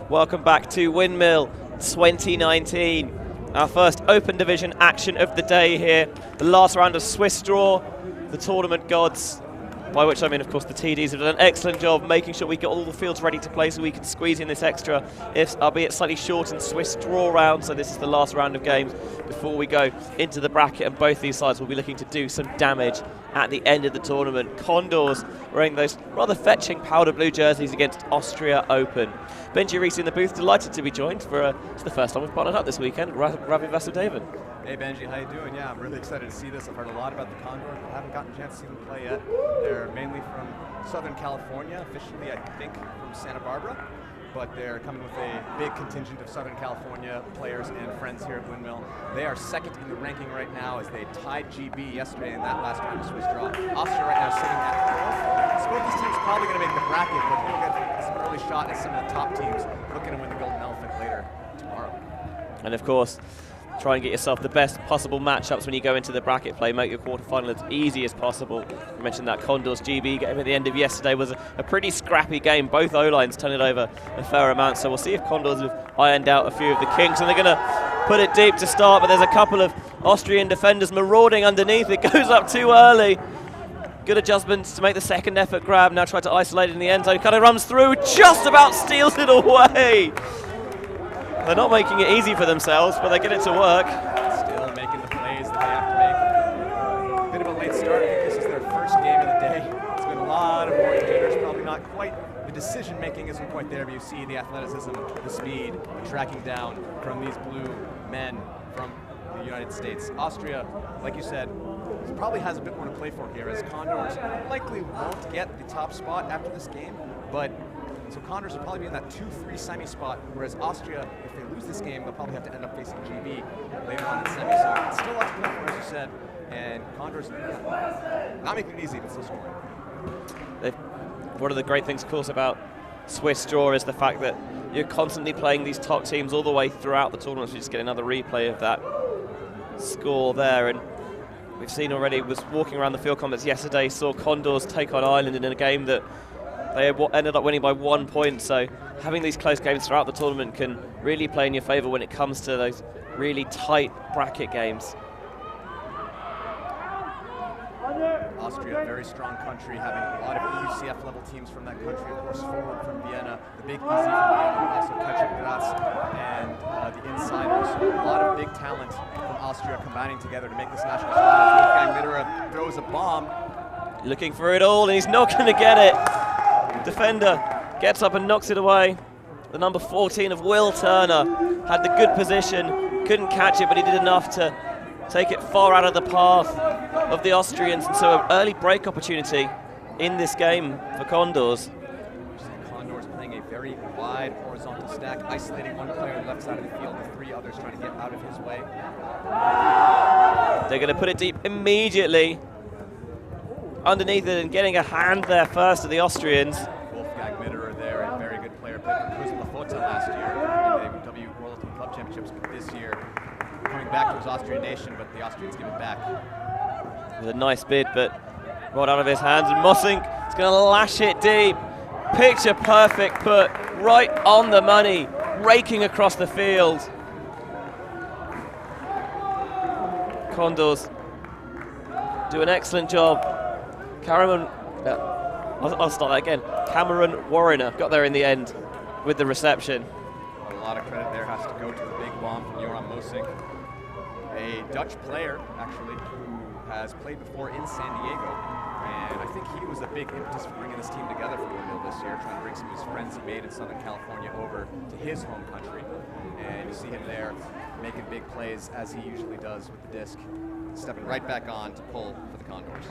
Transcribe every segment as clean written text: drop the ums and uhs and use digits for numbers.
Welcome back to Windmill 2019. Our first Open Division action of the day here. The last round of Swiss draw. The tournament gods, by which I mean, of course, the TDs have done an excellent job making sure we get all the fields ready to play so we can squeeze in this extra, albeit slightly shortened Swiss draw round. So this is the last round of games before we go into the bracket, and both these sides will be looking to do some damage at the end of the tournament. Condors wearing those rather fetching powder blue jerseys against Austria Open. Benji Reese in the booth, delighted to be joined for it's the first time we've partnered up this weekend. Ravi Vasudevan. Hey Benji, how you doing? Yeah, I'm really excited to see this. I've heard a lot about the Condors, but haven't gotten a chance to see them play yet. They're mainly from Southern California, officially I think from Santa Barbara, but they're coming with a big contingent of Southern California players and friends here at Windmill. They are second in the ranking right now as they tied GB yesterday in that last round of Swiss draw. Austria right now sitting at fourth. So both these teams probably going to make the bracket, but we'll get some early shot at some of the top teams looking to win the Golden Elephant later tomorrow. And of course, try and get yourself the best possible matchups when you go into the bracket play. Make your quarterfinal as easy as possible. I mentioned that Condors GB game at the end of yesterday was a pretty scrappy game. Both O-lines turned it over a fair amount. So we'll see if Condors have ironed out a few of the kinks. And they're going to put it deep to start, but there's a couple of Austrian defenders marauding underneath. It goes up too early. Good adjustments to make the second effort grab. Now try to isolate it in the end zone. Kind of runs through, just about steals it away. They're not making it easy for themselves, but they get it to work. Still making the plays that they have to make. Bit of a late start. I think this is their first game of the day. It's been a lot of morning jitters, probably not quite. The decision making isn't quite there, but you see the athleticism, the speed, the tracking down from these blue men from the United States. Austria, like you said, probably has a bit more to play for here, as Condors likely won't get the top spot after this game, but so Condors will probably be in that 2-3 semi spot, whereas Austria, if they lose this game, they'll probably have to end up facing GB later on in semi. So it's still lots to play for, as you said, and Condors not making it easy, but still scoring. One of the great things, of course, about Swiss draw is the fact that you're constantly playing these top teams all the way throughout the tournament. So you just get another replay of that score there, and we've seen already, was walking around the field complex yesterday, saw Condors take on Ireland in a game that they ended up winning by 1 point. So having these close games throughout the tournament can really play in your favour when it comes to those really tight bracket games. Austria, a very strong country, having a lot of EUCF level teams from that country. Of course, forward from Vienna, the big Easy from Vienna, but also Kaczek Graz and the Insiders. So a lot of big talent from Austria combining together to make this national squad. Wolfgang Mitterer throws a bomb. Looking for it all, and he's not going to get it. Defender gets up and knocks it away. The number 14 of Will Turner had the good position, couldn't catch it, but he did enough to take it far out of the path of the Austrians, and so an early break opportunity in this game for Condors. Condors playing a very wide horizontal stack, isolating one player on the left side of the field, with three others trying to get out of his way. They're going to put it deep immediately underneath it, and getting a hand there first to the Austrians. Wolfgang Mitterer there, a very good player, played for Cruz Lafota last year in the W World Ultimate Club Championships this year. Coming back to his Austrian nation, but the Austrians give it back. With a nice bid, but right out of his hands, and Mossink is going to lash it deep. Picture perfect put, right on the money, raking across the field. Condors do an excellent job. I'll start that again. Cameron Warriner got there in the end with the reception. A lot of credit there has to go to the big bomb from Joran Mosing, a Dutch player, actually, who has played before in San Diego. And I think he was a big impetus for bringing this team together for Windmill this year, trying to bring some of his friends he made in Southern California over to his home country. And you see him there making big plays, as he usually does with the disc, stepping right back on to pull for the Condors.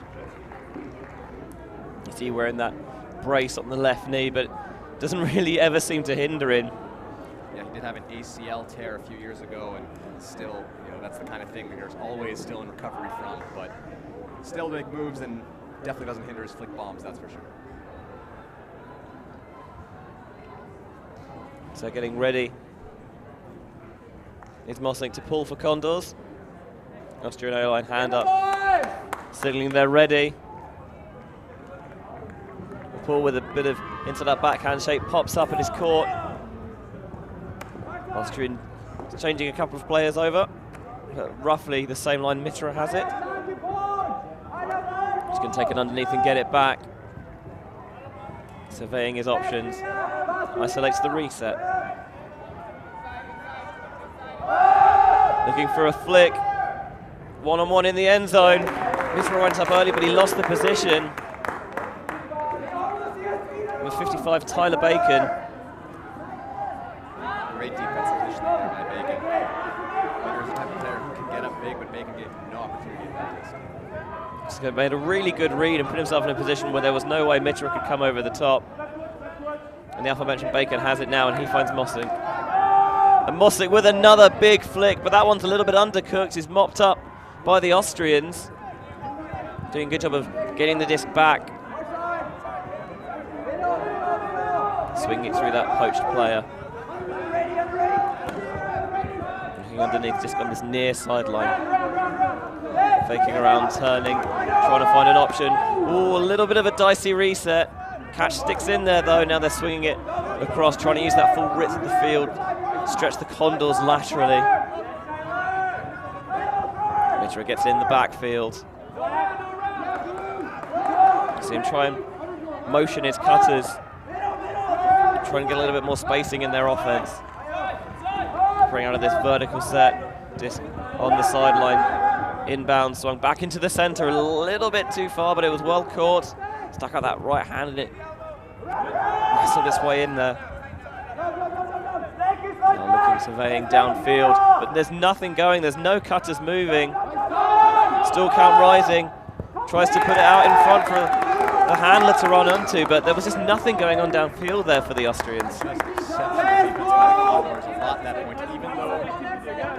You see wearing that brace on the left knee, but doesn't really ever seem to hinder him. Yeah, he did have an ACL tear a few years ago, and still, that's the kind of thing that you're always still in recovery from, but still to make moves and definitely doesn't hinder his flick bombs, that's for sure. So getting ready is Mosing to pull for Condors. Austrian O-line hand up, signaling they're ready. The pull with a bit of into that backhand shape pops up and is caught. Austrian changing a couple of players over. Roughly the same line Mitra has it. Just going to take it underneath and get it back. Surveying his options. Isolates the reset. Looking for a flick. One-on-one in the end zone. Mitra went up early, but he lost the position. With 55, Tyler Bacon. Great defensive position there by Bacon. There's a type of player who can get up big, but Bacon gave him no opportunity to do this. Just made a really good read and put himself in a position where there was no way Mitra could come over the top. And the aforementioned Bacon has it now, and he finds Mosing. And Mosing with another big flick, but that one's a little bit undercooked. He's mopped up by the Austrians. Doing a good job of getting the disc back. Swinging it through that poached player. Looking underneath, just on this near sideline. Faking around, turning, trying to find an option. Ooh, a little bit of a dicey reset. Catch sticks in there though, now they're swinging it across, trying to use that full width of the field. Stretch the Condors laterally. Mitra gets in the backfield. See him try and motion his cutters. Try and get a little bit more spacing in their offense. Bring out of this vertical set, just on the sideline. Inbound, swung back into the center, a little bit too far, but it was well caught. Stuck out that right hand and it nestled its way in there. Now looking, surveying downfield, but there's nothing going, there's no cutters moving. Still count rising, tries to put it out in front for the handler to run onto, but there was just nothing going on downfield there for the Austrians. Exceptional defense by the Condors a lot that point, even though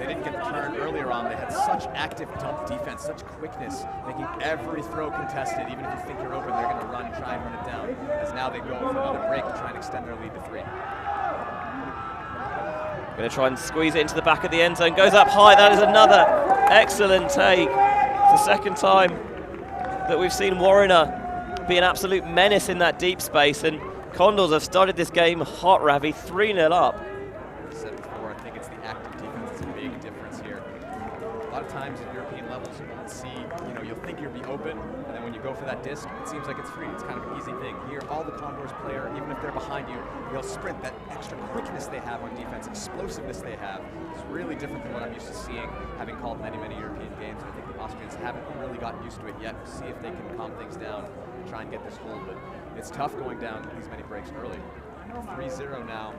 they didn't get the turn earlier on, they had such active dump defense, such quickness, making every throw contested. Even if you think you're open, they're going to run and try and run it down, as now they go for another break to try and extend their lead to 3. Going to try and squeeze it into the back of the end zone, goes up high, that is another excellent take. It's the second time that we've seen Warriner be an absolute menace in that deep space, and Condors have started this game hot, Ravi, 3-0 up. Like I said before, I think it's the active defense that's a big difference here. A lot of times at European levels, you won't see, you'll think you'll be open, and then when you go for that disc, it seems like it's free. It's kind of an easy thing. Here, all the Condors player, even if they're behind you, they'll sprint. That extra quickness they have on defense, explosiveness they have, is really different than what I'm used to seeing, having called many, many European games. I think the Austrians haven't really gotten used to it yet. We'll see if they can calm things down, try and get this hold, but it's tough going down these many breaks early. 3-0 now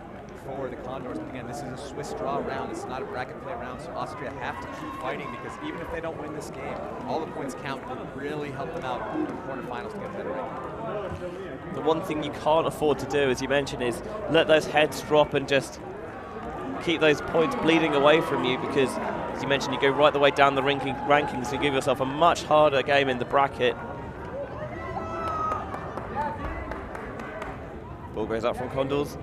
for the Condors, but again, this is a Swiss draw round. It's not a bracket play round, so Austria have to keep fighting, because even if they don't win this game, all the points count and really help them out in the quarterfinals to get a better ranking. The one thing you can't afford to do, as you mentioned, is let those heads drop and just keep those points bleeding away from you, because, as you mentioned, you go right the way down the rankings and give yourself a much harder game in the bracket. Ball goes out from Condors.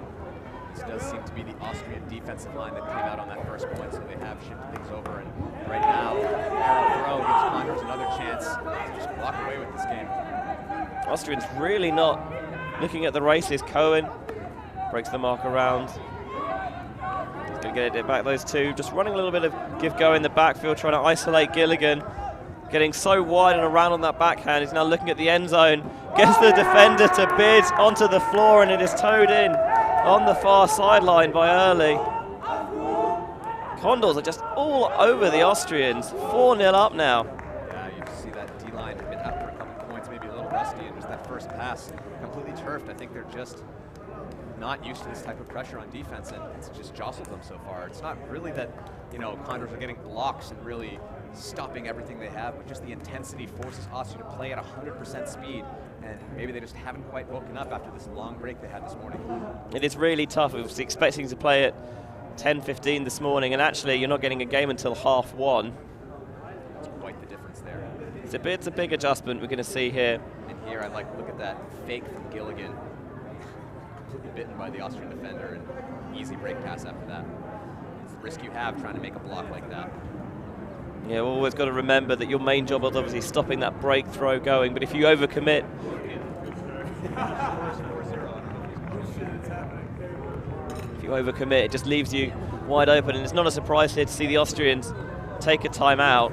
This does seem to be the Austrian defensive line that came out on that first point, so they have shifted things over. And right now, arrow throw gives Condors another chance to just walk away with this game. Austrians really not looking at the races. Cohen breaks the mark around. He's going to get it back, those two. Just running a little bit of give-go in the backfield, trying to isolate Gilligan. Getting so wide and around on that backhand. He's now looking at the end zone. Gets the defender to bid onto the floor, and it is towed in on the far sideline by Early. Condors are just all over the Austrians. 4-0 up now. Yeah, you see that D-line had been out for a couple points, maybe a little rusty, and just that first pass completely turfed. I think they're just not used to this type of pressure on defense, and it's just jostled them so far. It's not really that, you know, Condors are getting blocks and really stopping everything they have, but just the intensity forces Austria to play at 100% speed, and maybe they just haven't quite woken up after this long break they had this morning. It is really tough. I was expecting to play at 10:15 this morning, and actually you're not getting a game until 1:30. It's quite the difference there. It's a big adjustment we're going to see here. And here I look at that fake from Gilligan. Completely bitten by the Austrian defender, and easy break pass after that. It's the risk you have trying to make a block like that. Yeah, we've always got to remember that your main job is obviously stopping that break throw going, but if you overcommit, it just leaves you wide open, and it's not a surprise here to see the Austrians take a timeout.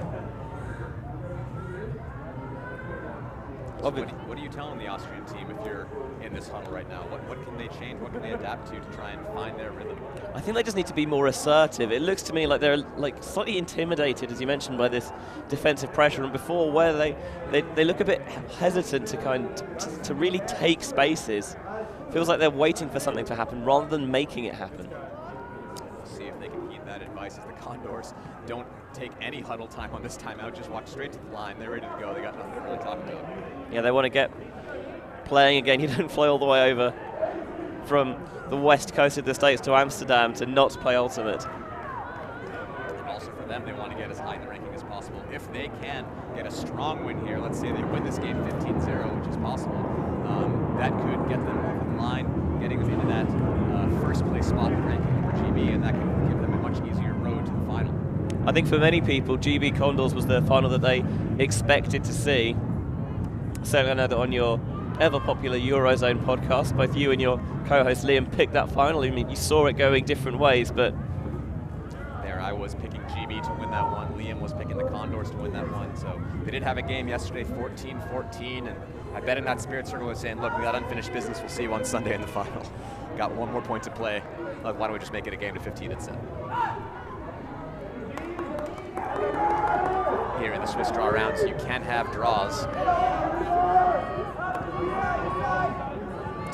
So what are you telling the Austrian team if you're in this huddle right now? What can they change? What can they adapt to try and find their rhythm? I think they just need to be more assertive. It looks to me like they're slightly intimidated, as you mentioned, by this defensive pressure. And before, where they look a bit hesitant to really take spaces. Feels like they're waiting for something to happen rather than making it happen. See if they can heed that advice as the Condors don't take any huddle time on this timeout. Just walk straight to the line. They're ready to go. They got nothing to really talk about. Yeah, they want to get playing again. You don't fly all the way over from the west coast of the States to Amsterdam to not play Ultimate. And also for them, they want to get as high in the ranking as possible. If they can get a strong win here, let's say they win this game 15-0, which is possible, that could get them over the line, getting them into that first place spot in the ranking for GB, and that could give them a much easier road to the final. I think for many people, GB Condors was the final that they expected to see. Certainly I know that on your ever-popular Eurozone podcast, both you and your co-host Liam picked that final. I mean, you saw it going different ways, but there I was picking GB to win that one. Liam was picking the Condors to win that one. So they did have a game yesterday, 14-14, and I bet in that spirit circle was saying, look, we got unfinished business. We'll see you on Sunday in the final. Got one more point to play. Look, why don't we just make it a game to 15 instead? Here in the Swiss draw rounds, you can have draws.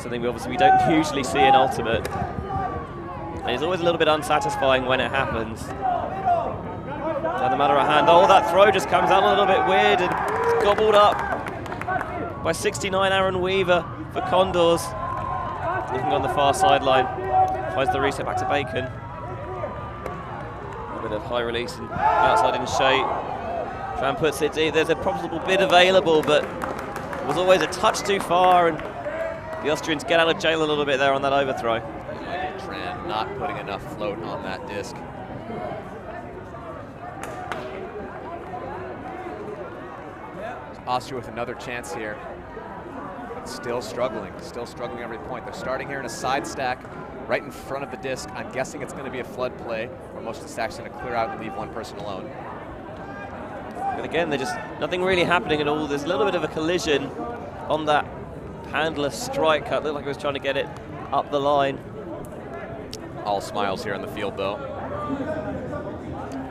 Something we don't usually see in Ultimate. And it's always a little bit unsatisfying when it happens. Now the matter at hand. Oh, that throw just comes out a little bit weird and it's gobbled up by 69 Aaron Weaver for Condors. Looking on the far sideline. Tries the reset back to Bacon. A bit of high release and outside in shape. Tran puts it deep. There's a possible bid available, but it was always a touch too far, and the Austrians get out of jail a little bit there on that overthrow. Tran not putting enough float on that disc. Austria with another chance here, but still struggling every point. They're starting here in a side stack right in front of the disc. I'm guessing it's going to be a flood play where most of the stack's going to clear out and leave one person alone. But again, they're just nothing really happening at all. There's a little bit of a collision on that handler strike cut. Looked like he was trying to get it up the line. All smiles here on the field, though.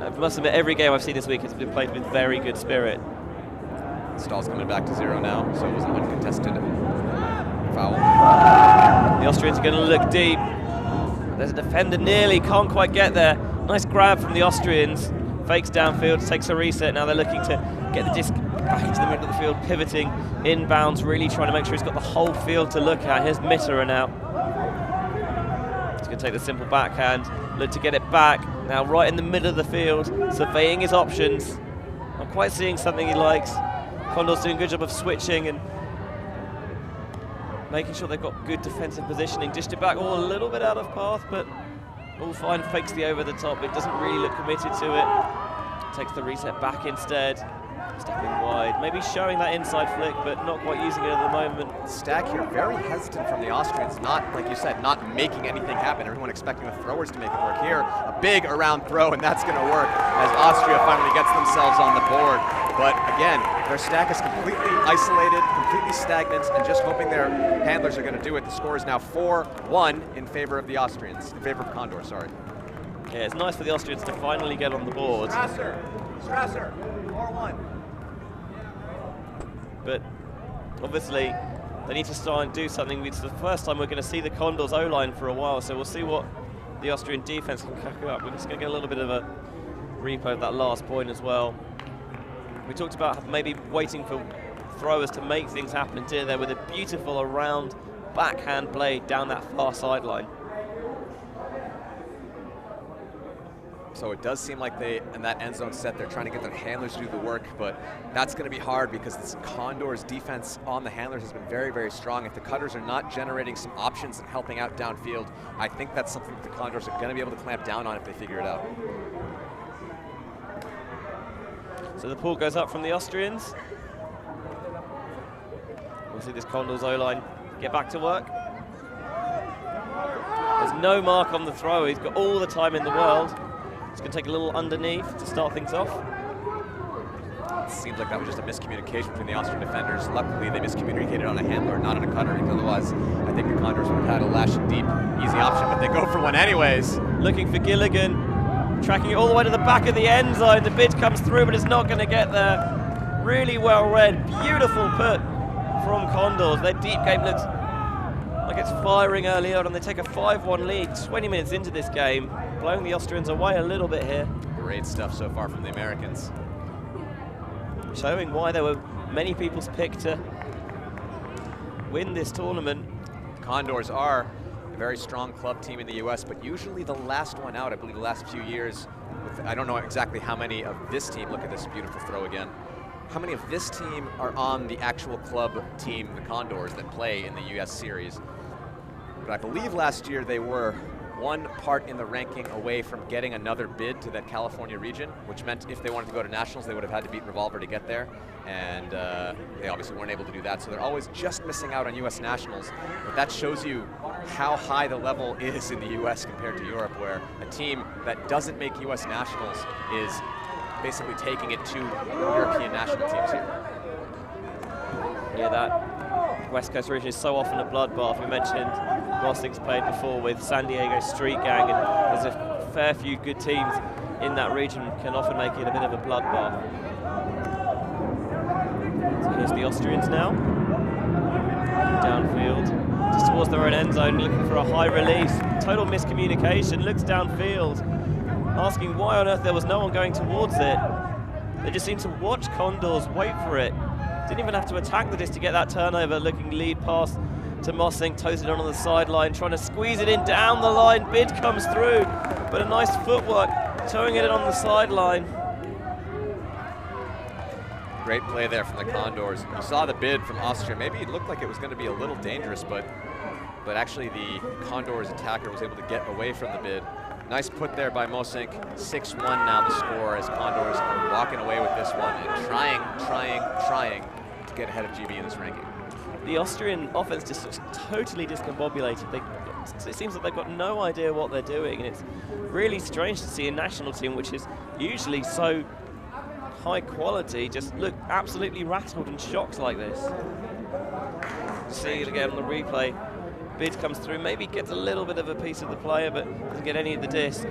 I must admit, every game I've seen this week has been played with very good spirit. Stall's coming back to 0 now, so it was an uncontested foul. The Austrians are going to look deep. There's a defender nearly, can't quite get there. Nice grab from the Austrians. Fakes downfield, takes a reset. Now they're looking to get the disc back into the middle of the field, pivoting inbounds, really trying to make sure he's got the whole field to look at. Here's Mitterer now. He's going to take the simple backhand, look to get it back. Now right in the middle of the field, surveying his options. Not quite seeing something he likes. Condors doing a good job of switching and making sure they've got good defensive positioning. Dished it back, a little bit out of path, but all fine. Fakes the over the top. It doesn't really look committed to it. Takes the reset back instead. Stepping wide, maybe showing that inside flick, but not quite using it at the moment. Stack here, very hesitant from the Austrians, not, like you said, not making anything happen. Everyone expecting the throwers to make it work here. A big around throw, and that's going to work as Austria finally gets themselves on the board. But again, their stack is completely isolated, completely stagnant, and just hoping their handlers are going to do it. The score is now 4-1 in favor of the Austrians, in favor of Condor, sorry. Yeah, it's nice for the Austrians to finally get on the board. Strasser, 4-1. But obviously, they need to start and do something. It's the first time we're going to see the Condors O-line for a while, so we'll see what the Austrian defense can cook up. We're just going to get a little bit of a replay of that last point as well. We talked about maybe waiting for throwers to make things happen, and did there with a beautiful around backhand blade down that far sideline. So it does seem like they, in that end zone set, they're trying to get their handlers to do the work, but that's going to be hard because this Condors defense on the handlers has been very, very strong. If the cutters are not generating some options and helping out downfield, I think that's something that the Condors are going to be able to clamp down on if they figure it out. So the pull goes up from the Austrians. We'll see this Condors O-line get back to work. There's no mark on the throw. He's got all the time in the world. It's going to take a little underneath to start things off. It seems like that was just a miscommunication between the Austrian defenders. Luckily, they miscommunicated on a handler, not on a cutter, because otherwise, I think the Condors would have had a lash and deep, easy option, but they go for one anyways. Looking for Gilligan, tracking it all the way to the back of the end zone. The bid comes through, but it's not going to get there. Really well read, beautiful put from Condors. Their deep game looks like it's firing early on, and they take a 5-1 lead 20 minutes into this game, blowing the Austrians away a little bit here. Great stuff so far from the Americans. Showing why there were many people's pick to win this tournament. Condors are a very strong club team in the US, but usually the last one out, I believe the last few years, I don't know exactly how many of this team, look at this beautiful throw again, how many of this team are on the actual club team, the Condors, that play in the US series. But I believe last year they were one part in the ranking away from getting another bid to that California region, which meant if they wanted to go to nationals, they would have had to beat Revolver to get there. And they obviously weren't able to do that, so they're always just missing out on US nationals. But that shows you how high the level is in the US compared to Europe, where a team that doesn't make US nationals is basically taking it to European national teams here. Yeah, that West Coast region is so often a bloodbath. We mentioned Mossing's played before with San Diego Street Gang, and there's a fair few good teams in that region, can often make it a bit of a bloodbath. So here's the Austrians now. Downfield, just towards their own end zone, looking for a high release. Total miscommunication, looks downfield, asking why on earth there was no one going towards it. They just seemed to watch Condors wait for it. Didn't even have to attack the disc to get that turnover. Looking lead pass to Mossing, toes it on the sideline, trying to squeeze it in down the line. Bid comes through, but a nice footwork, towing it in on the sideline. Great play there from the Condors. You saw the bid from Austria. Maybe it looked like it was going to be a little dangerous, but actually the Condors attacker was able to get away from the bid. Nice put there by Mossing. 6-1 now the score, as Condors are walking away with this one and trying to get ahead of GB in this ranking. The Austrian offense just looks totally discombobulated. It seems like they've got no idea what they're doing, and it's really strange to see a national team, which is usually so high quality, just look absolutely rattled and shocked like this. See it again on the replay. Bid comes through, maybe gets a little bit of a piece of the player, but doesn't get any of the disc.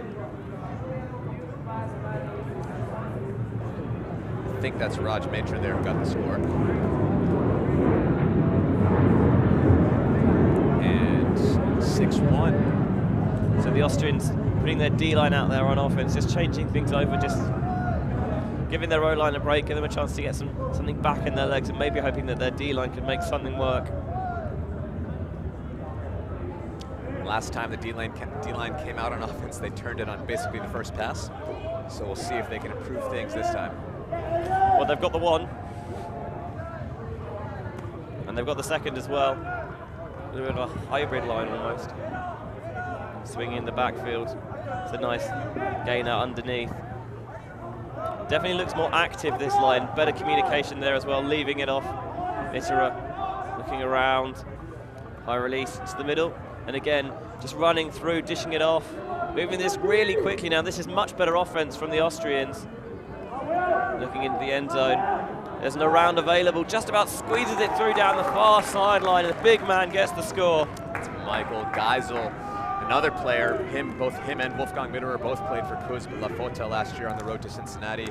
I think that's Raj Mitra there who got the score. And 6-1. So the Austrians putting their D-line out there on offense, just changing things over, just giving their O-line a break, give them a chance to get something back in their legs, and maybe hoping that their D-line can make something work. Last time the D-line came out on offense, they turned it on basically the first pass. So we'll see if they can improve things this time. Well, they've got the one. And they've got the second as well. A little bit of a hybrid line almost. Swinging in the backfield. It's a nice gain out underneath. Definitely looks more active, this line. Better communication there as well, leaving it off. Mitera looking around. High release to the middle. And again, just running through, dishing it off. Moving this really quickly now. This is much better offense from the Austrians. Looking into the end zone. There's an around available, just about squeezes it through down the far sideline, and the big man gets the score. It's Michael Geisel. another player, both him and Wolfgang Mitterer both played for CUSB La Fota last year on the road to Cincinnati.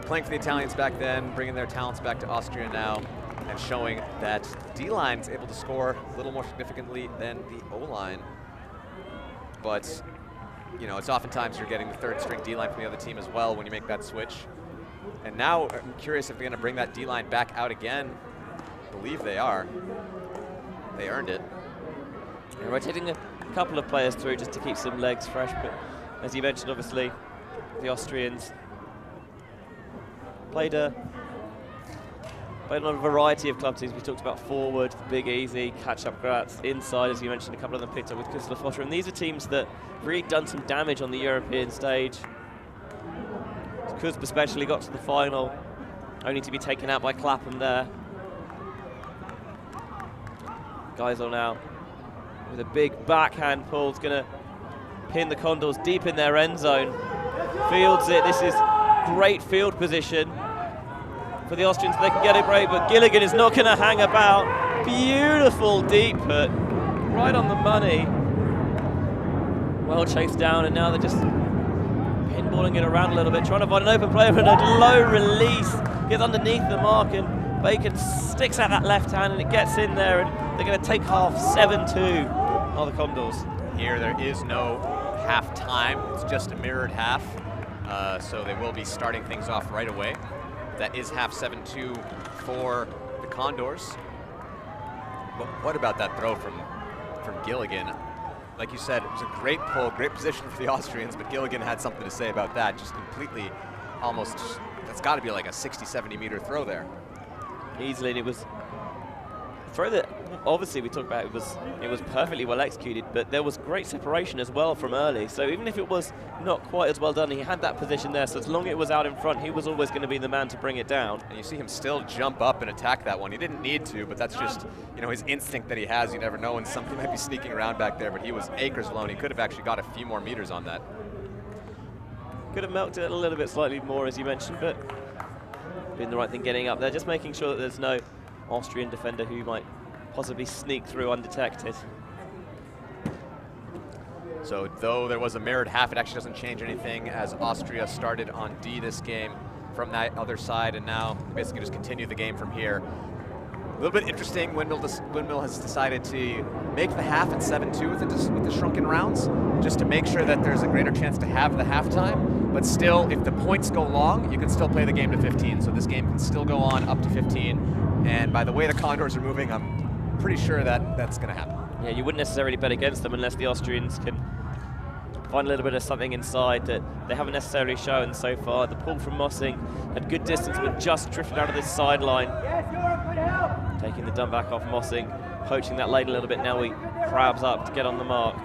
Playing for the Italians back then, bringing their talents back to Austria now, and showing that D-line's able to score a little more significantly than the O-line. But, you know, it's oftentimes you're getting the third string D-line from the other team as well when you make that switch. And now I'm curious if they're going to bring that D-line back out again. I believe they are. They earned it. Yeah, rotating a couple of players through just to keep some legs fresh, but as you mentioned, obviously, the Austrians played on a variety of club teams. We talked about forward, big, easy, catch-up grats, inside, as you mentioned, a couple of them picked up with CUSB La Fota, and these are teams that really done some damage on the European stage. CUSB especially got to the final, only to be taken out by Clapham there. Geisel now with a big backhand pull is going to pin the Condors deep in their end zone. Fields it. This is great field position for the Austrians. They can get a break, but Gilligan is not going to hang about. Beautiful deep put, right on the money. Well chased down, and now they're just pinballing it around a little bit, trying to find an open player, and a low release gets underneath the mark, and Bacon sticks out that left hand, and it gets in there, and they're going to take half 7-2 are the Condors. Here there is no half time, it's just a mirrored half, so they will be starting things off right away. That is half 7-2 for the Condors. But what about that throw from Gilligan? Like you said, it was a great pull, great position for the Austrians, but Gilligan had something to say about that. Just completely, almost, that's got to be like a 60, 70 meter throw there. Easily, and it was a throw that, obviously we talked about, it was perfectly well executed, but there was great separation as well from early. So even if it was not quite as well done, he had that position there, so as long as it was out in front, he was always going to be the man to bring it down. And you see him still jump up and attack that one. He didn't need to, but that's just, you know, his instinct that he has. You never know when something might be sneaking around back there, but he was acres alone. He could have actually got a few more meters on that. Could have milked it a little bit slightly more, as you mentioned, but doing the right thing getting up there, just making sure that there's no Austrian defender who might possibly sneak through undetected. So though there was a mirrored half, it actually doesn't change anything, as Austria started on D this game from that other side, and now basically just continue the game from here. A little bit interesting, Windmill has decided to make the half at 7-2 with the shrunken rounds, just to make sure that there's a greater chance to have the halftime. But still, if the points go long, you can still play the game to 15. So this game can still go on up to 15. And by the way the Condors are moving, I'm pretty sure that that's going to happen. Yeah, you wouldn't necessarily bet against them unless the Austrians can find a little bit of something inside that they haven't necessarily shown so far. The pull from Mossing at good distance, but just drifted out of this sideline. Taking the dump back off Mossing, poaching that lane a little bit. Now he crabs up to get on the mark.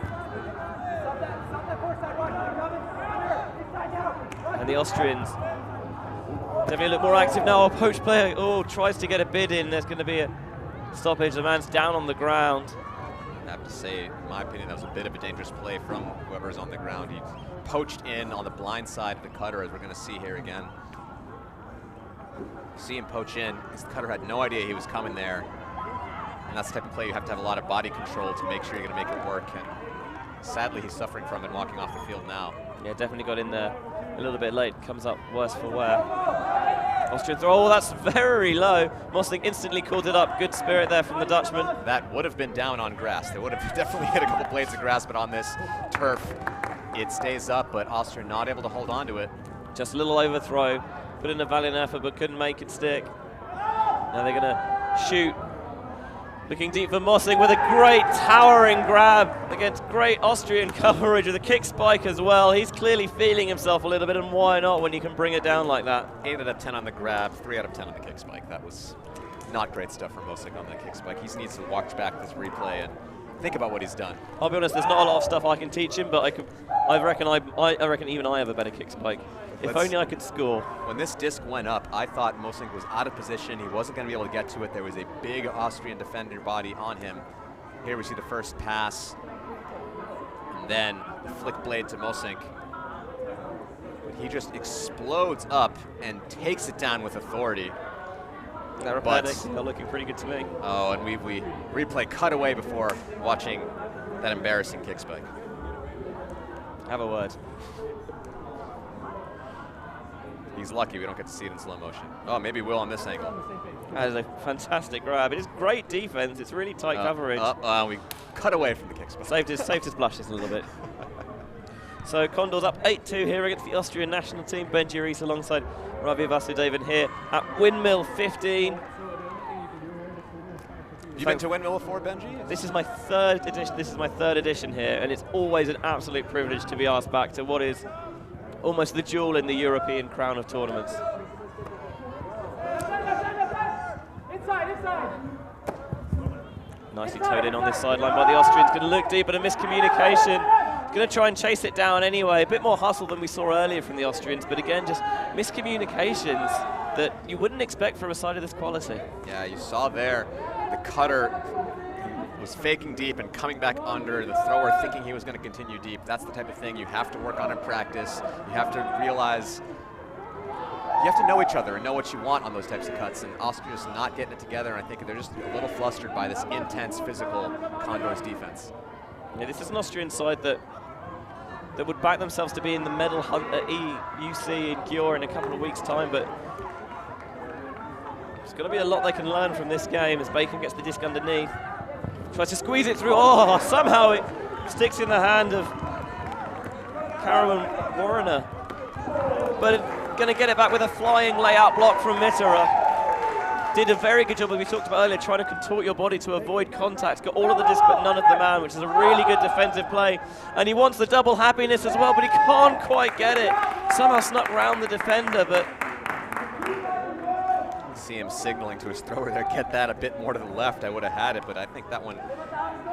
And the Austrians definitely look more active now. A poached player, tries to get a bid in. There's going to be a stoppage. The man's down on the ground. I have to say, in my opinion, that was a bit of a dangerous play from whoever's on the ground. He poached in on the blind side of the cutter, as we're going to see here again. See him poach in. His cutter had no idea he was coming there. And that's the type of play you have to have a lot of body control to make sure you're going to make it work. And sadly, he's suffering from it, walking off the field now. Yeah, definitely got in there a little bit late. Comes up worse for wear. Austrian throw, that's very low. Mossing instantly called it up. Good spirit there from the Dutchman. That would have been down on grass. They would have definitely hit a couple blades of grass, but on this turf, it stays up, but Austria not able to hold on to it. Just a little overthrow. Put in a valiant effort, but couldn't make it stick. Now they're going to shoot. Looking deep for Mossing with a great towering grab against great Austrian coverage with a kick spike as well. He's clearly feeling himself a little bit, and why not when you can bring it down like that? 8 out of 10 on the grab, 3 out of 10 on the kick spike. That was not great stuff from Mossing on that kick spike. He needs to watch back this replay and think about what he's done. I'll be honest, there's not a lot of stuff I can teach him, but I reckon even I have a better kick spike. If only I could score. When this disc went up, I thought Mossing was out of position. He wasn't going to be able to get to it. There was a big Austrian defender body on him. Here we see the first pass. And then the flick blade to Mossing. But he just explodes up and takes it down with authority. They're looking pretty good to me. Oh, and we replay cut away before watching that embarrassing kick spike. Have a word. He's lucky we don't get to see it in slow motion. Oh, maybe we'll on this angle. That is a fantastic grab. It is great defense. It's really tight coverage. We cut away from the kick spot. Saved his blushes a little bit. So Condors up 8-2 here against the Austrian national team. Benji Rees alongside Ravi Vasudevan here at Windmill 15. You've been to Windmill before, Benji? This is my third edition. This is my third edition here, and it's always an absolute privilege to be asked back to what is almost the jewel in the European crown of tournaments. Nicely towed in on this sideline by the Austrians. Going to look deep, but a miscommunication. Going to try and chase it down anyway. A bit more hustle than we saw earlier from the Austrians, but again, just miscommunications that you wouldn't expect from a side of this quality. Yeah, you saw there the cutter was faking deep and coming back under, the thrower thinking he was going to continue deep. That's the type of thing you have to work on in practice. You have to realize, you have to know each other and know what you want on those types of cuts, and Austria's not getting it together, and I think they're just a little flustered by this intense, physical Condors defense. Yeah, this is an Austrian side that would back themselves to be in the medal hunt at EUC in Győr in a couple of weeks' time, but there's going to be a lot they can learn from this game as Bacon gets the disc underneath. Tries to squeeze it through. Oh, somehow it sticks in the hand of Karaman Warner. But going to get it back with a flying layout block from Mitterer. Did a very good job, as we talked about earlier, trying to contort your body to avoid contact. Got all of the disc but none of the man, which is a really good defensive play. And he wants the double happiness as well, but he can't quite get it. Somehow snuck round the defender, but see him signaling to his thrower there, get that a bit more to the left. I would have had it, but I think that one,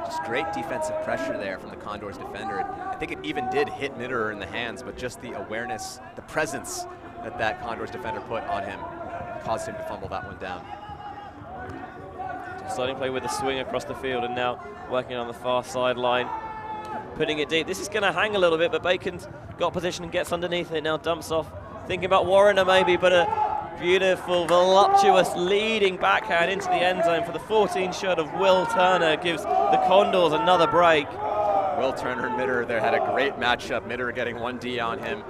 just great defensive pressure there from the Condors defender. I think it even did hit Mitterer in the hands, but just the awareness, the presence that Condors defender put on him caused him to fumble that one down. Starting play with a swing across the field and now working on the far sideline, putting it deep. This is going to hang a little bit, but Bacon's got position and gets underneath it, now dumps off. Thinking about Warner maybe, but a beautiful, voluptuous leading backhand into the end zone for the 14 shirt of Will Turner gives the Condors another break. Will Turner and Mitterer there had a great matchup. Mitterer getting 1D on him,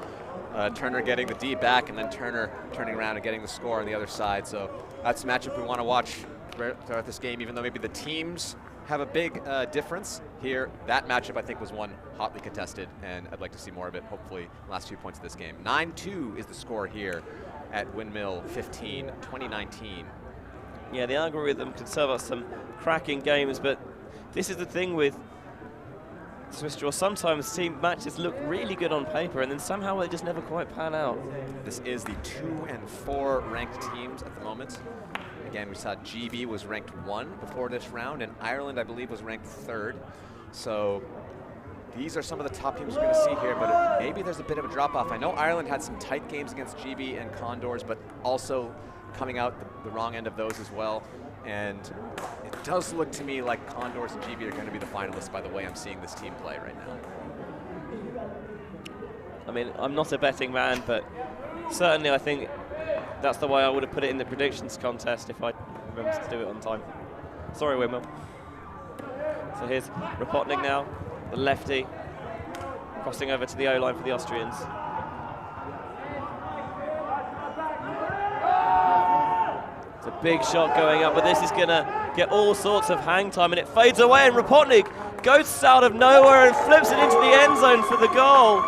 Turner getting the D back, and then Turner turning around and getting the score on the other side. So that's a matchup we want to watch throughout this game, even though maybe the teams have a big difference here. That matchup, I think, was one hotly contested, and I'd like to see more of it, hopefully, last few points of this game. 9-2 is the score here at Windmill 15, 2019. Yeah, the algorithm can serve us some cracking games, but this is the thing with Swiss Draw. Sometimes team matches look really good on paper, and then somehow they just never quite pan out. This is the 2 and 4 ranked teams at the moment. Again, we saw GB was ranked 1 before this round, and Ireland, I believe, was ranked 3rd. So these are some of the top teams we're going to see here, but maybe there's a bit of a drop-off. I know Ireland had some tight games against GB and Condors, but also coming out the wrong end of those as well. And it does look to me like Condors and GB are going to be the finalists by the way I'm seeing this team play right now. I mean, I'm not a betting man, but certainly I think that's the way I would have put it in the predictions contest if I remember to do it on time. Sorry, Windmill. So here's Rapotnik now, the lefty, crossing over to the O-line for the Austrians. It's a big shot going up, but this is going to get all sorts of hang time, and it fades away, and Rapotnik goes out of nowhere and flips it into the end zone for the goal.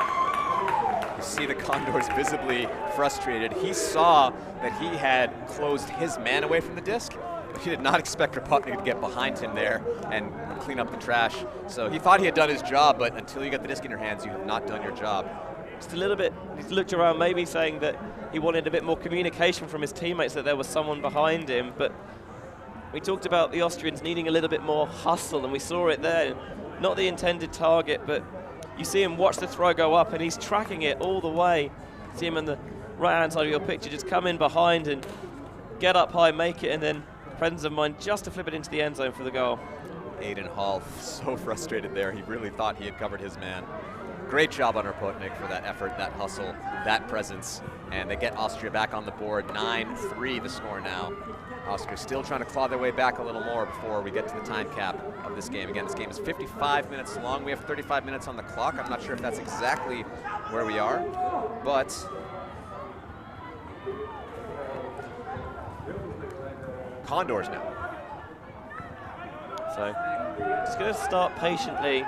You see the Condors visibly frustrated. He saw that he had closed his man away from the disc, but he did not expect Rapotnik to get behind him there and clean up the trash. So he thought he had done his job, but until you get the disc in your hands, you have not done your job. Just a little bit, he's looked around maybe saying that he wanted a bit more communication from his teammates, that there was someone behind him, but we talked about the Austrians needing a little bit more hustle, and we saw it there. Not the intended target, but you see him watch the throw go up, and he's tracking it all the way. See him on the right-hand side of your picture, just come in behind and get up high, make it, and then presence of mind just to flip it into the end zone for the goal. Aiden Hall so frustrated there. He really thought he had covered his man. Great job on Rapotnik for that effort, that hustle. that presence. And they get Austria back on the board. 9-3 the score now. Austria still trying to claw their way back a little more before we get to the time cap of this game. Again, this game is 55 minutes long. We have 35 minutes on the clock. I'm not sure if that's exactly where we are, but Condors now. So just going to start patiently.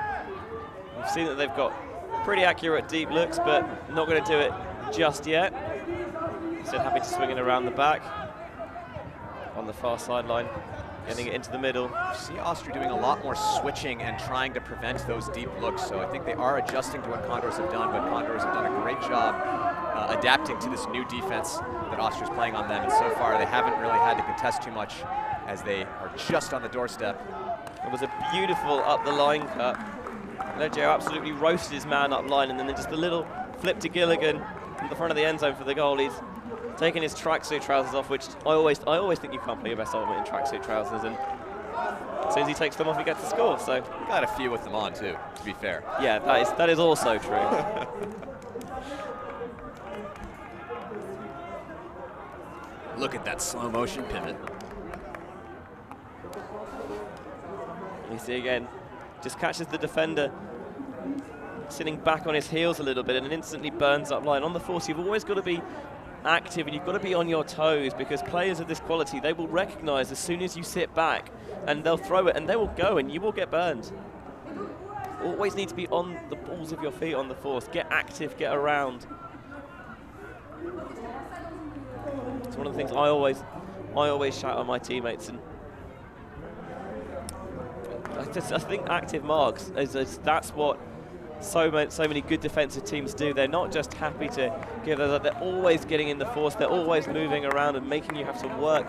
We've seen that they've got pretty accurate deep looks, but not going to do it just yet. Instead, happy to swing it around the back on the far sideline, getting it into the middle. You see Austria doing a lot more switching and trying to prevent those deep looks, so I think they are adjusting to what Condors have done, but Condors have done a great job adapting to this new defense that Austria's playing on them, and so far they haven't really had to contest too much as they are just on the doorstep. It was a beautiful up the line cut. Leggio absolutely roasted his man up line, and then just a little flip to Gilligan in the front of the end zone for the goal. He's taking his tracksuit trousers off, which I always think you can't play your best ultimate in tracksuit trousers, and as soon as he takes them off, he gets to score. So got a few with them on too, to be fair. Yeah, that is also true. Look at that slow motion pivot. You see again, just catches the defender sitting back on his heels a little bit and then instantly burns up line. On the force, you've always got to be active and you've got to be on your toes, because players of this quality, they will recognize as soon as you sit back and they'll throw it and they will go and you will get burned. Always need to be on the balls of your feet on the force. Get active, get around. It's one of the things I always shout at my teammates, and I think active marks that's what so many good defensive teams do. They're not just happy to give those, they're always getting in the force, they're always moving around and making you have to work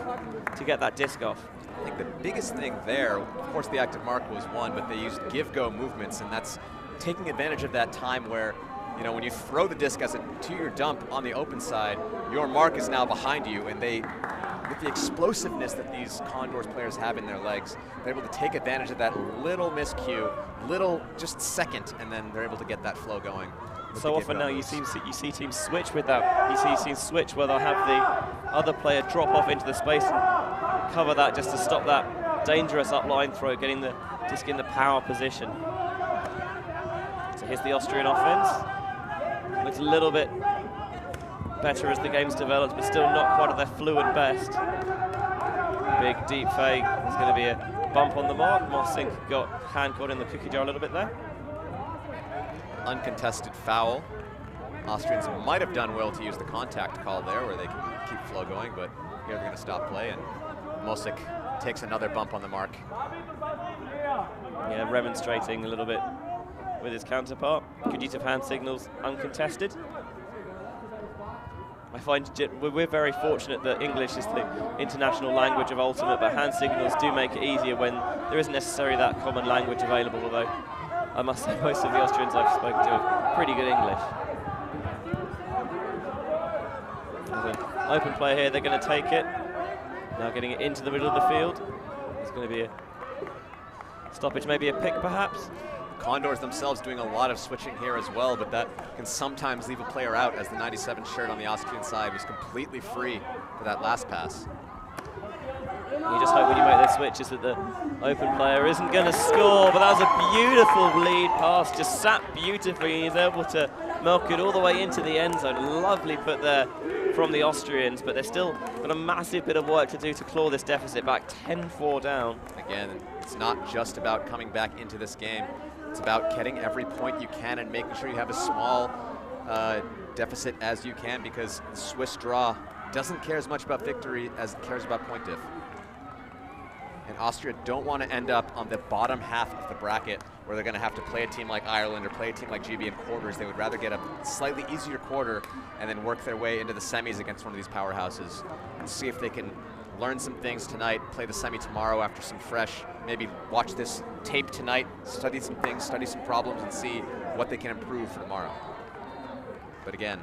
to get that disc off. I think the biggest thing there, of course the active mark was one, but they used give-go movements, and that's taking advantage of that time where, you know, when you throw the disc to your dump on the open side, your mark is now behind you, and they, with the explosiveness that these Condors players have in their legs, they're able to take advantage of that little miscue, little just second, and then they're able to get that flow going. So often now you see teams switch with that. You see teams switch where they'll have the other player drop off into the space and cover that just to stop that dangerous up-line throw, getting the disc in the power position. So here's the Austrian offense. Looks a little bit better as the game's developed, but still not quite at their fluid best. Big deep fake. There's going to be a bump on the mark. Mossink got hand caught in the cookie jar a little bit there. Uncontested foul. Austrians might have done well to use the contact call there where they can keep flow going, but here they're going to stop play, and Mossink takes another bump on the mark. Yeah, remonstrating a little bit with his counterpart. Good use of hand signals, uncontested. I find we're very fortunate that English is the international language of Ultimate, but hand signals do make it easier when there isn't necessarily that common language available, although I must say most of the Austrians I've spoken to have pretty good English. There's an open play here, they're going to take it. Now getting it into the middle of the field. There's going to be a stoppage, maybe a pick perhaps. Condors themselves doing a lot of switching here as well, but that can sometimes leave a player out, as the 97 shirt on the Austrian side was completely free for that last pass. You just hope when you make those switches that the open player isn't going to score, but that was a beautiful lead pass, just sat beautifully. He's able to milk it all the way into the end zone. Lovely put there from the Austrians, but they've still got a massive bit of work to do to claw this deficit back, 10-4 down. Again, it's not just about coming back into this game. It's about getting every point you can and making sure you have a small deficit as you can, because Swiss draw doesn't care as much about victory as it cares about point diff. And Austria don't want to end up on the bottom half of the bracket where they're going to have to play a team like Ireland or play a team like GB in quarters. They would rather get a slightly easier quarter and then work their way into the semis against one of these powerhouses and see if they can learn some things tonight, play the semi tomorrow after some fresh, maybe watch this tape tonight, study some things, study some problems, and see what they can improve for tomorrow. But again,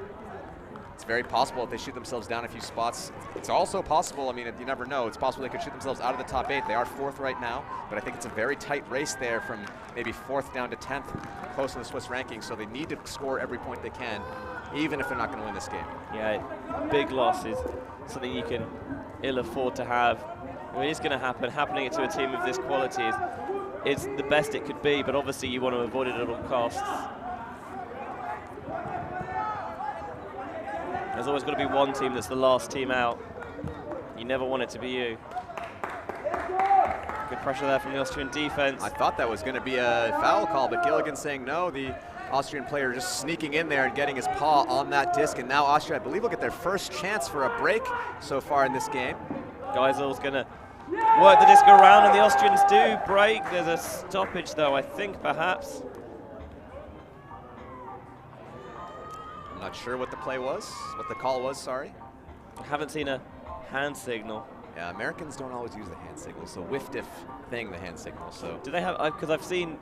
It's very possible if they shoot themselves down a few spots. It's also possible, I mean, you never know, it's possible they could shoot themselves out of the top 8. They are 4th right now, but I think it's a very tight race there from maybe 4th down to 10th, close to the Swiss ranking, so they need to score every point they can, even if they're not going to win this game. Yeah, big loss is something you can ill afford to have. I mean, it's going to happen. Happening it to a team of this quality is the best it could be, but obviously you want to avoid it at all costs. There's always got to be one team that's the last team out. You never want it to be you. Good pressure there from the Austrian defense. I thought that was going to be a foul call, but Gilligan saying no. The Austrian player just sneaking in there and getting his paw on that disc, and now Austria, I believe, will get their first chance for a break so far in this game. Geisel's going to work the disc around, and the Austrians do break. There's a stoppage, though, I think, perhaps. I'm not sure what the play was, what the call was, sorry. I haven't seen a hand signal. Yeah, Americans don't always use the hand signal, so whiff-diff thing, the hand signal, so. Do they have, because I've seen,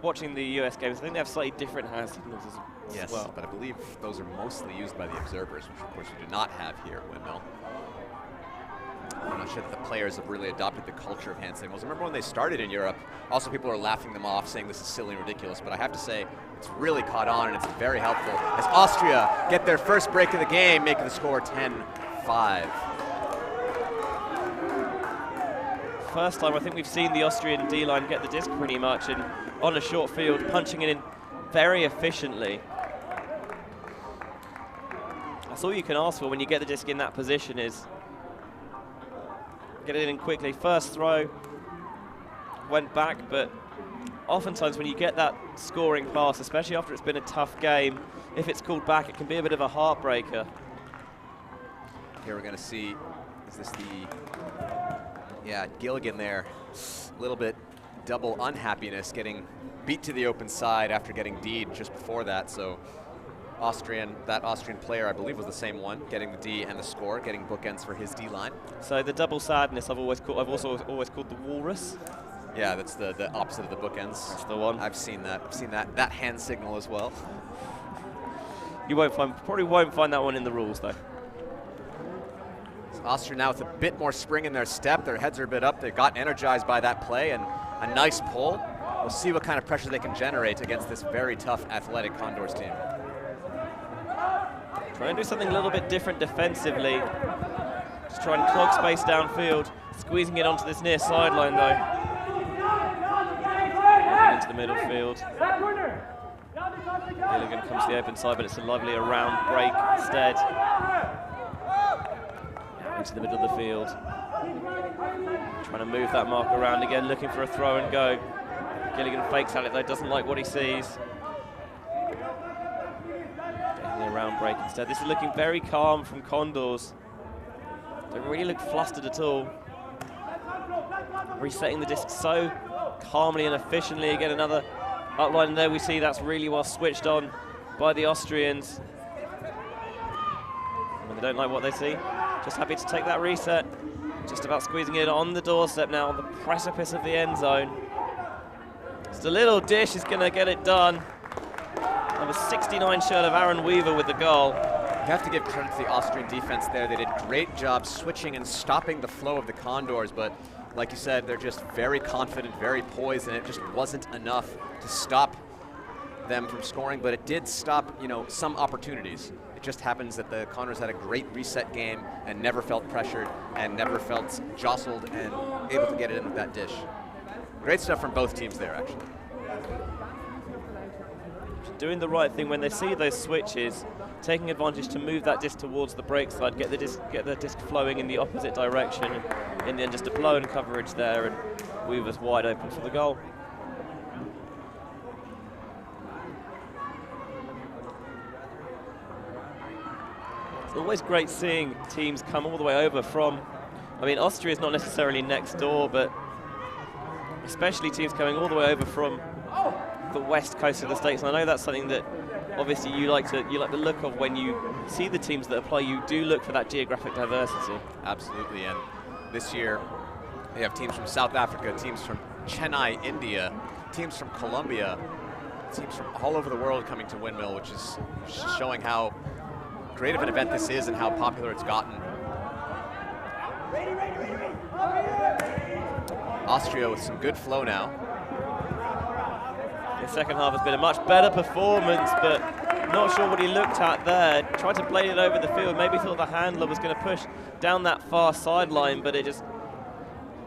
watching the US games, I think they have slightly different hand signals as Yes, well. but I believe those are mostly used by the observers, which of course we do not have here at Windmill. I'm not sure that the players have really adopted the culture of hand signals. I remember when they started in Europe, also people were laughing them off, saying this is silly and ridiculous, but I have to say, it's really caught on and it's very helpful as Austria get their first break of the game, making the score 10-5. First time I think we've seen the Austrian D-line get the disc pretty much, and on a short field, punching it in very efficiently. That's all you can ask for when you get the disc in that position, is get it in quickly. First throw went back, but oftentimes when you get that scoring pass, especially after it's been a tough game, if it's called back, it can be a bit of a heartbreaker. Here we're going to see, is this the, yeah, Gilligan there, a little bit double unhappiness, getting beat to the open side after getting D'd just before that. So that Austrian player, I believe, was the same one, getting the D and the score, getting bookends for his D-line. So the double sadness I've also always called the walrus. Yeah, that's the opposite of the bookends. That's the one. I've seen that hand signal as well. You probably won't find that one in the rules though. So Austria now with a bit more spring in their step. Their heads are a bit up. They got energized by that play and a nice pull. We'll see what kind of pressure they can generate against this very tough athletic Condors team. Trying to do something a little bit different defensively. Just trying to clog space downfield. Squeezing it onto this near sideline though. Into the middle field. Gilligan comes to the open side, but it's a lovely around break instead. Into the middle of the field. Trying to move that mark around again, looking for a throw and go. Gilligan fakes at it though, doesn't like what he sees. Getting the around break instead. This is looking very calm from Condors. Don't really look flustered at all. Resetting the disc so calmly and efficiently. Again, another upline there. We see that's really well switched on by the Austrians. When they don't like what they see, just happy to take that reset. Just about squeezing it on the doorstep now, on the precipice of the end zone. Just a little dish is going to get it done. Number 69 shirt of Aaron Weaver with the goal. You have to give credit to the Austrian defense there. They did a great job switching and stopping the flow of the Condors, but like you said, they're just very confident, very poised, and it just wasn't enough to stop them from scoring, but it did stop, some opportunities. It just happens that the Condors had a great reset game and never felt pressured and never felt jostled and able to get it in with that dish. Great stuff from both teams there, actually. Doing the right thing when they see those switches, taking advantage to move that disc towards the break side, get the disc flowing in the opposite direction, and in the end just a blown coverage there, and Weaver's wide open for the goal. It's always great seeing teams come all the way over from, Austria is not necessarily next door, but especially teams coming all the way over from the west coast of the States. And I know that's something that obviously you like the look of when you see the teams that apply. You do look for that geographic diversity. Absolutely, and this year they have teams from South Africa, teams from Chennai, India, teams from Colombia, teams from all over the world coming to Windmill, which is showing how great of an event this is and how popular it's gotten. Austria with some good flow now. The second half has been a much better performance, but not sure what he looked at there. Tried to blade it over the field, maybe thought the handler was going to push down that far sideline, but it just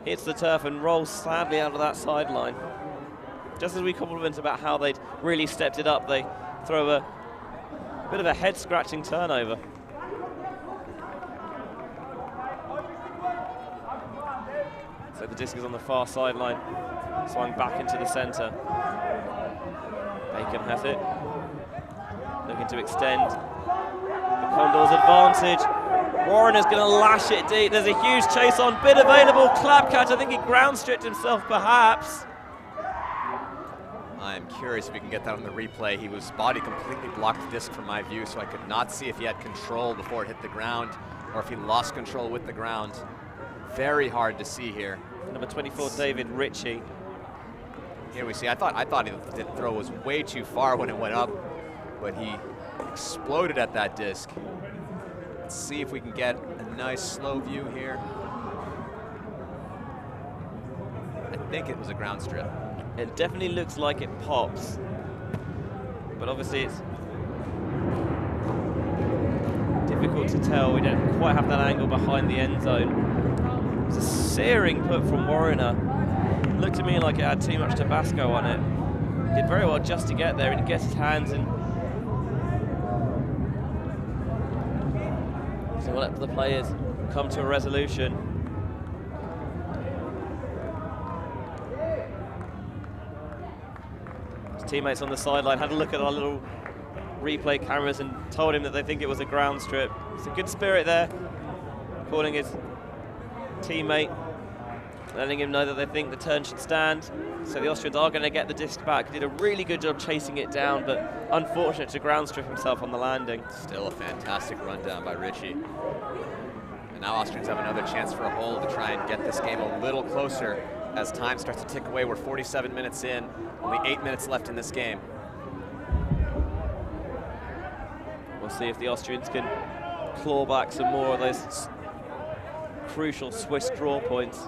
hits the turf and rolls sadly out of that sideline. Just as we compliment about how they'd really stepped it up, they throw a bit of a head-scratching turnover. So the disc is on the far sideline, swung back into the centre. Bacon has it, looking to extend. The Condors advantage. Warrener's going to lash it deep. There's a huge chase on, bit available, clap catch. I think he ground stripped himself perhaps. I'm curious if we can get that on the replay. His body completely blocked the disc from my view, so I could not see if he had control before it hit the ground or if he lost control with the ground. Very hard to see here. Number 24, David Ritchie. Here we see, I thought the throw was way too far when it went up, but he exploded at that disc. Let's see if we can get a nice slow view here. I think it was a ground strip. It definitely looks like it pops, but obviously it's difficult to tell. We don't quite have that angle behind the end zone. It's a searing put from Warrener. Looked to me like it had too much Tabasco on it. Did very well just to get there, and he gets his hands in. So we'll let the players come to a resolution. His teammates on the sideline had a look at our little replay cameras and told him that they think it was a ground strip. It's a good spirit there, calling his teammate, letting him know that they think the turn should stand. So the Austrians are going to get the disc back. Did a really good job chasing it down, but unfortunate to ground strip himself on the landing. Still a fantastic rundown by Ritchie. And now Austrians have another chance for a hole to try and get this game a little closer as time starts to tick away. We're 47 minutes in, only 8 minutes left in this game. We'll see if the Austrians can claw back some more of those crucial Swiss draw points.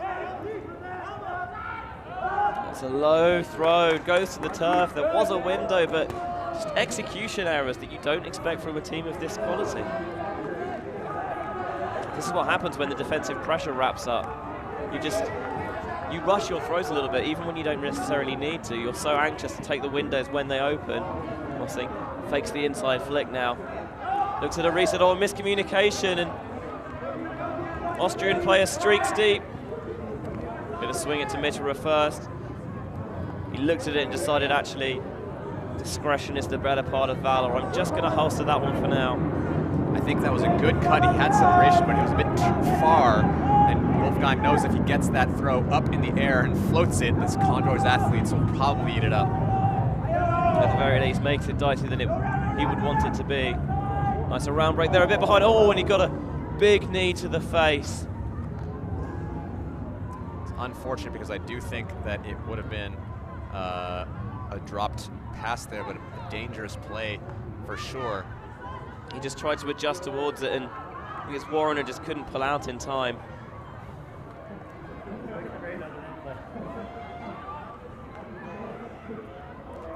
It's a low throw, goes to the turf. There was a window, but just execution errors that you don't expect from a team of this quality. This is what happens when the defensive pressure wraps up. You rush your throws a little bit, even when you don't necessarily need to. You're so anxious to take the windows when they open. Mossing fakes the inside flick now. Looks at a reset, or miscommunication, and Austrian player streaks deep. Gonna swing it to Mitterer first. He looked at it and decided actually discretion is the better part of valor. I'm just gonna holster that one for now. I think that was a good cut. He had separation, but he was a bit too far. And Wolfgang knows if he gets that throw up in the air and floats it, this Condors athletes will probably eat it up. At the very least, makes it dicier than he would want it to be. Nice around break there, a bit behind. Oh, and he got a big knee to the face. It's unfortunate because I do think that it would have been a dropped pass there, but a dangerous play for sure. He just tried to adjust towards it, and I guess Warrener just couldn't pull out in time.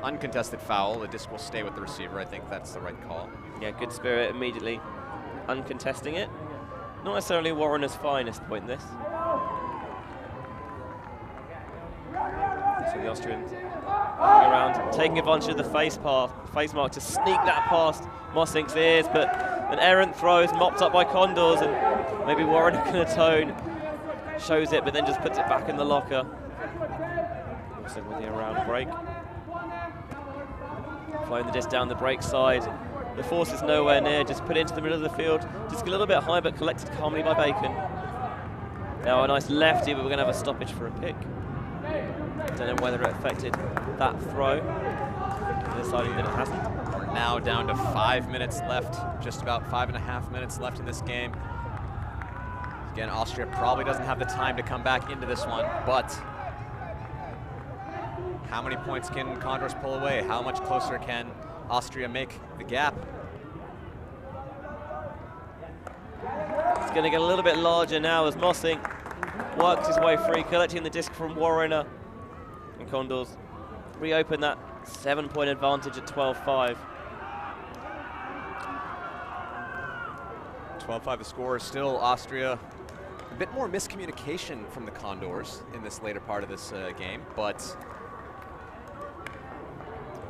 Uncontested foul. The disc will stay with the receiver. I think that's the right call. Yeah, good spirit immediately uncontesting it. Not necessarily Warrener's finest point, this. So the Austrians going around, taking advantage of the face mark to sneak that past Mossink's ears, but an errant throw is mopped up by Condors, and maybe Warrener can atone. Shows it, but then just puts it back in the locker. Mossink with the around break. Flying the disc down the break side. The force is nowhere near, just put it into the middle of the field. Just a little bit high, but collected calmly by Bacon. Now a nice lefty, but we're going to have a stoppage for a pick. Don't know whether it affected that throw. Deciding that it hasn't. We're now down to 5 minutes left, just about 5.5 minutes left in this game. Again, Austria probably doesn't have the time to come back into this one, but how many points can Condors pull away? How much closer can Austria make the gap? going to get a little bit larger now as Mossing works his way free, collecting the disc from Warrener. And Condors reopen that 7-point advantage at 12-5. 12-5 the score. Still Austria. A bit more miscommunication from the Condors in this later part of this game, but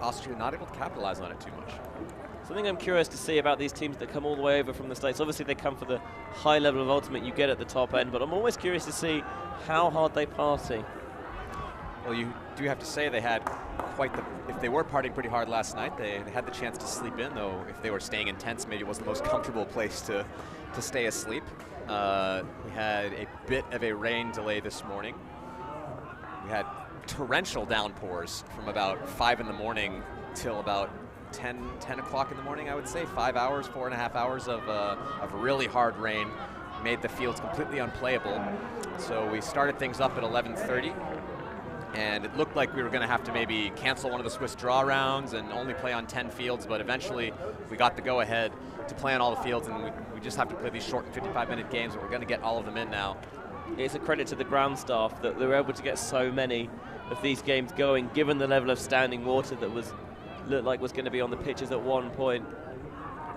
Austria not able to capitalize on it too much. Something I'm curious to see about these teams that come all the way over from the States. Obviously, they come for the high level of ultimate you get at the top end, but I'm always curious to see how hard they party. Well, you do have to say they had quite the, if they were partying pretty hard last night, they had the chance to sleep in, though if they were staying in tents, maybe it wasn't the most comfortable place to stay asleep. We had a bit of a rain delay this morning. We had torrential downpours from about 5 in the morning till about 10 o'clock in the morning, I would say. 5 hours, 4.5 hours of really hard rain made the fields completely unplayable. So we started things up at 11:30, and it looked like we were going to have to maybe cancel one of the Swiss draw rounds and only play on 10 fields, but eventually we got the go-ahead to play on all the fields, and we just have to play these short 55-minute games, but we're going to get all of them in now. It's a credit to the ground staff that they were able to get so many of these games going, given the level of standing water that looked like was going to be on the pitches at one point.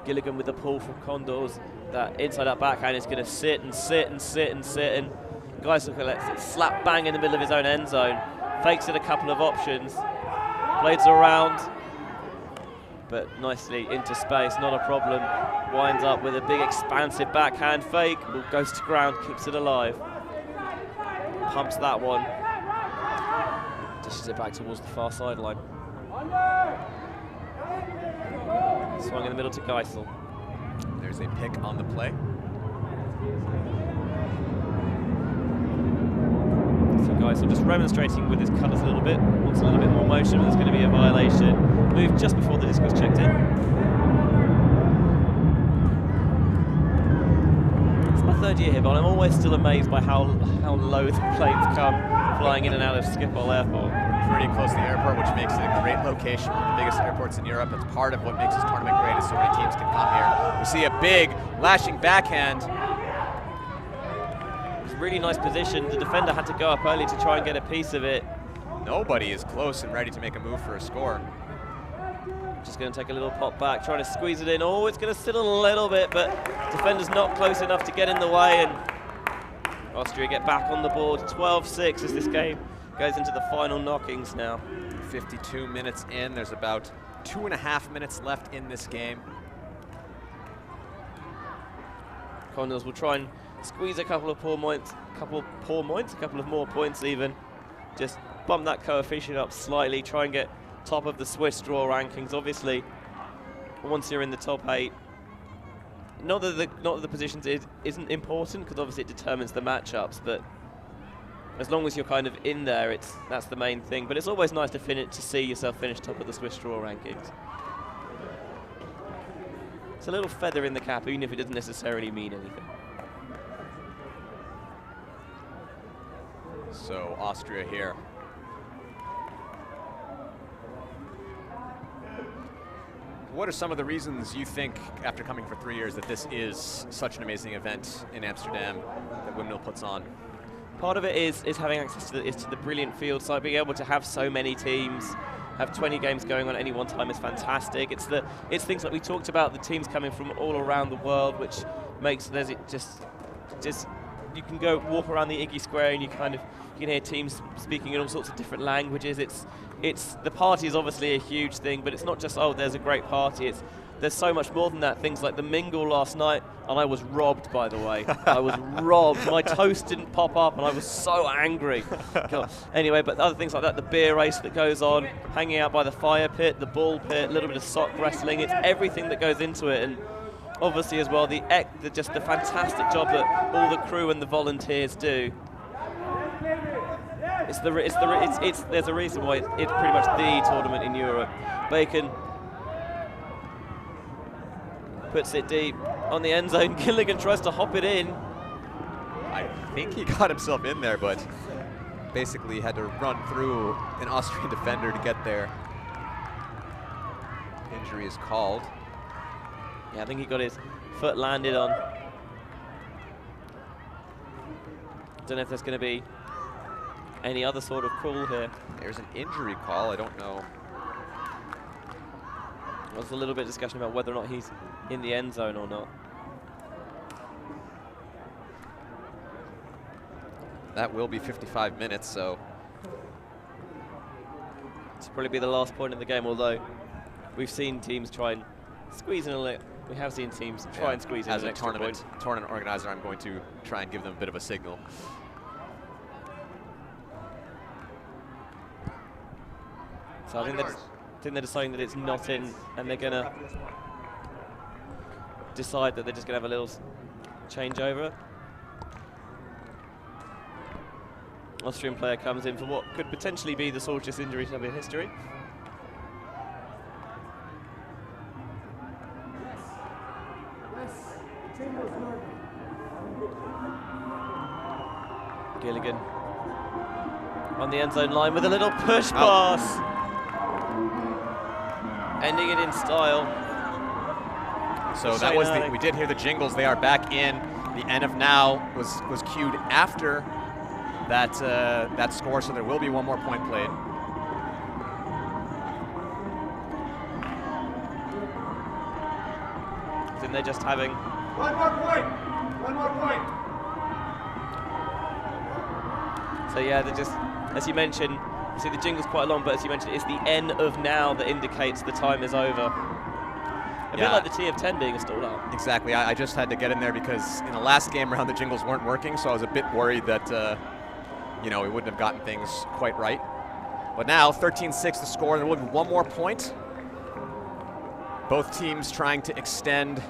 Gilligan with the pull from Condors. That inside-out backhand is going to sit and sit and sit and sit, and guys look at slap bang in the middle of his own end zone. Fakes it a couple of options, blades around, but nicely into space, not a problem. Winds up with a big expansive backhand fake, goes to ground, keeps it alive. Pumps that one, dishes it back towards the far sideline. Swung in the middle to Geisel. There's a pick on the play. So Geisel just remonstrating with his colours a little bit, wants a little bit more motion, there's going to be a violation. Moved just before the disc was checked in. It's my third year here, but I'm always still amazed by how low the planes come flying in and out of Schiphol Airport. Pretty close to the airport, which makes it a great location, one of the biggest airports in Europe. It's part of what makes this tournament great, is so many teams can come here. We see a big lashing backhand. It's a really nice position. The defender had to go up early to try and get a piece of it. Nobody is close and ready to make a move for a score. Just going to take a little pop back, trying to squeeze it in. Oh, it's going to sit a little bit, but defender's not close enough to get in the way, and Austria get back on the board. 12-6 as this game goes into the final knockings now. 52 minutes in, there's about 2.5 minutes left in this game. Condors will try and squeeze a couple of more points even. Just bump that coefficient up slightly, try and get top of the Swiss draw rankings. Obviously, once you're in the top 8, not that the positions isn't important, because obviously it determines the matchups, but as long as you're kind of in there, that's the main thing. But it's always nice to see yourself finish top of the Swiss draw rankings. It's a little feather in the cap, even if it doesn't necessarily mean anything. So Austria here. What are some of the reasons you think, after coming for 3 years, that this is such an amazing event in Amsterdam that Windmill puts on? Part of it is having access to the brilliant field side. Being able to have so many teams, have 20 games going on at any one time is fantastic. It's things like we talked about, the teams coming from all around the world, which makes you can go walk around the Iggy Square and you can hear teams speaking in all sorts of different languages. The party is obviously a huge thing, but it's not just, oh, there's a great party. There's so much more than that. Things like the mingle last night, and I was robbed, by the way. I was robbed. My toast didn't pop up, and I was so angry. God. Anyway, but other things like that, the beer race that goes on, hanging out by the fire pit, the bull pit, a little bit of sock wrestling. It's everything that goes into it, and obviously as well, just the fantastic job that all the crew and the volunteers do. There's a reason why it's pretty much the tournament in Europe. Bacon puts it deep on the end zone. Gilligan tries to hop it in. I think he got himself in there, but basically had to run through an Austrian defender to get there. Injury is called. Yeah, I think he got his foot landed on Don't know if there's going to be any other sort of call here. There's an injury call. I don't know. There was a little bit of discussion about whether or not he's in the end zone or not. That will be 55 minutes, so. This will probably be the last point in the game, although we've seen teams try and squeeze in a little. We have seen teams try and squeeze in as an a extra tournament point. organizer, I'm going to try and give them a bit of a signal. So I think they're deciding that it's not in, and they're going to decide that they're just going to have a little changeover. Austrian player comes in for what could potentially be the shortest injury time in history. Gilligan on the end zone line with a little push pass. Ending it in style. So that was we did hear the jingles. They are back in. The end of now was cued after that score, so there will be one more point played. I think they're just having one more point. One more point. So yeah, they're just, as you mentioned, you see the jingle's quite long, but as you mentioned, it's the N of now that indicates the time is over. A bit like the T of 10 being stalled out. Exactly. I just had to get in there because in the last game round the jingles weren't working, so I was a bit worried that we wouldn't have gotten things quite right. But now 13-6 the score. There will be one more point. Both teams trying to extend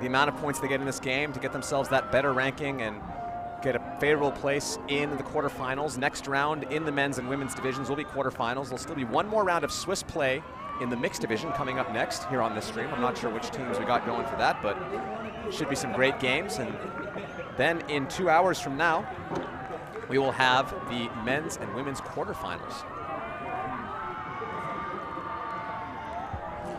the amount of points they get in this game to get themselves that better ranking and get a favorable place in the quarterfinals. Next round in the men's and women's divisions will be quarterfinals. There'll still be one more round of Swiss play in the mixed division coming up next here on this stream. I'm not sure which teams we got going for that, but should be some great games. And then in 2 hours from now, we will have the men's and women's quarterfinals.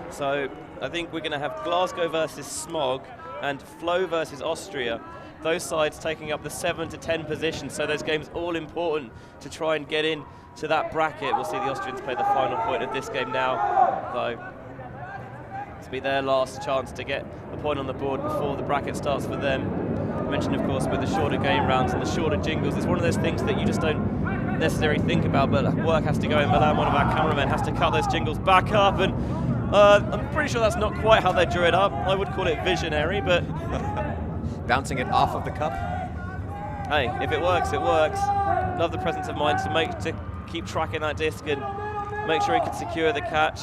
So I think we're going to have Glasgow versus Smog and Flow versus Austria. Those sides taking up the 7 to 10 positions, so those games all important to try and get in to that bracket. We'll see the Austrians play the final point of this game now, though. This will be their last chance to get a point on the board before the bracket starts for them. I mentioned, of course, with the shorter game rounds and the shorter jingles, it's one of those things that you just don't necessarily think about, but work has to go in. Milan, one of our cameramen, has to cut those jingles back up, and I'm pretty sure that's not quite how they drew it up. I would call it visionary, but bouncing it off of the cup. Hey, if it works, it works. Love the presence of mind to keep tracking that disc and make sure he can secure the catch.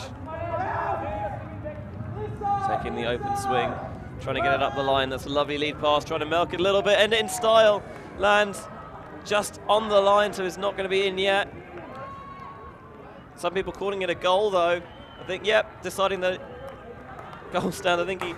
Taking the open swing, trying to get it up the line. That's a lovely lead pass, trying to milk it a little bit, end it in style. Lands just on the line, so it's not going to be in yet. Some people calling it a goal, though. I think, yep, deciding that goal stand. I think he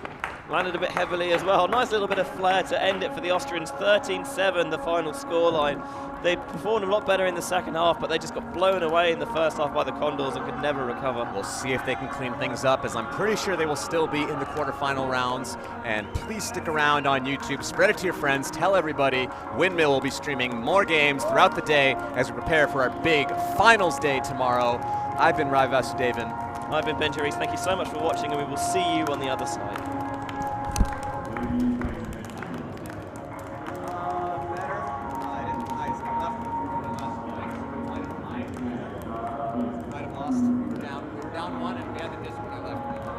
landed a bit heavily as well. Nice little bit of flair to end it for the Austrians. 13-7, the final scoreline. They performed a lot better in the second half, but they just got blown away in the first half by the Condors and could never recover. We'll see if they can clean things up, as I'm pretty sure they will still be in the quarterfinal rounds. And please stick around on YouTube. Spread it to your friends. Tell everybody. Windmill will be streaming more games throughout the day as we prepare for our big finals day tomorrow. I've been Rai Vasudevan. I've been Ben Jerry's. Thank you so much for watching, and we will see you on the other side. We were down one, and we had the disc when I left.